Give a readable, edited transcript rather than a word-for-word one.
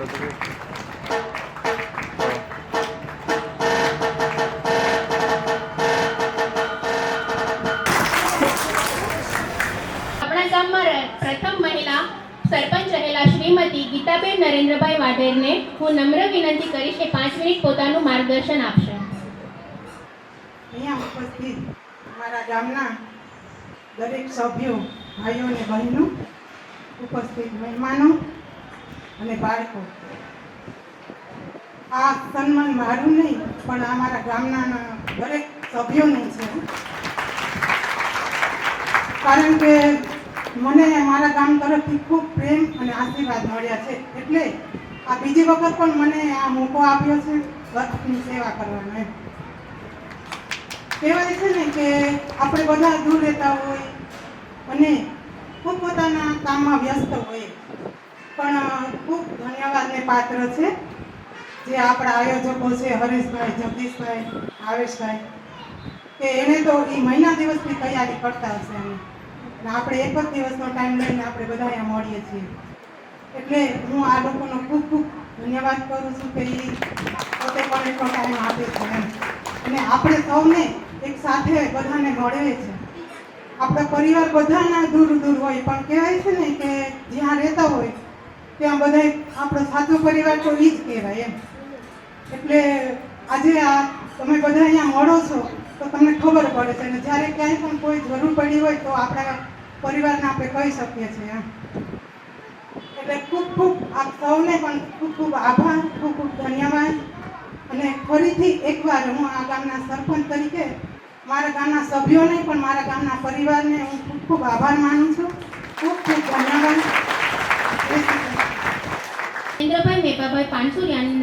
આપણા ગામમાં પ્રથમ મહિલા સરપંચ રહેલા શ્રીમતી ગીતાબેન નરેન્દ્રભાઈ વાઢેરને હું નમ્ર વિનંતી કરીશ કે 5 મિનિટ પોતાનું માર્ગદર્શન આપશે. અહીંયા ઉપસ્થિત અમારા ગામના દરેક સભ્યો, ભાઈઓ અને બહેનો, ઉપસ્થિત મહેમાનો અને બાળકો, આ સન્માન મારું નહીં પણ અમારા ગામના દરેક સભ્યોનું છે. કારણ કે મને મારા ગામ તરફથી ખૂબ પ્રેમ અને આશીર્વાદ મળ્યા છે, એટલે આ બીજી વખત પણ મને આ મોકો આપ્યો છે વખતની સેવા કરવાનો. એમ કહેવાય છે ને કે આપણે બધા દૂર રહેતા હોય અને પોતપોતાના કામમાં વ્યસ્ત હોય, પણ ખૂબ ધન્યવાદને પાત્ર છે જે આપણા આયોજકો છે, હરેશભાઈ, જગદીશભાઈ, આવેશભાઈ, કે એને તો એ મહિના દિવસની તૈયારી કરતા હશે અને આપણે એક જ દિવસનો ટાઈમ લઈને આપણે બધા અહીંયા મળીએ છીએ. એટલે હું આ લોકોનો ખૂબ ખૂબ ધન્યવાદ કરું છું કે એ પોતે પણ એટલો ટાઈમ આપે છે એમ. અને આપણે સૌને એક સાથે બધાને મળે છે. આપણા પરિવાર બધાના દૂર દૂર હોય, પણ કહેવાય છે ને કે જ્યાં રહેતા હોય ત્યાં બધા આપણો સાચો પરિવાર તો એ જ કહેવાય એમ. એટલે આજે આ તમે બધા અહીંયા મળો છો તો તમને ખબર પડે છે, અને જ્યારે ક્યાંય પણ કોઈ જરૂર પડી હોય તો આપણા પરિવારને આપણે કહી શકીએ છીએ એમ. એટલે ખૂબ ખૂબ આપ સૌને પણ ખૂબ ખૂબ આભાર, ખૂબ ખૂબ ધન્યવાદ. અને ફરીથી એકવાર હું આ ગામના સરપંચ તરીકે મારા ગામના સભ્યોને પણ મારા ગામના પરિવારને હું ખૂબ ખૂબ આભાર માનું છું. ખૂબ ખૂબ ધન્યવાદ. નરેન્દ્રભાઈ મેપાભાઈ પાનસુરિયાની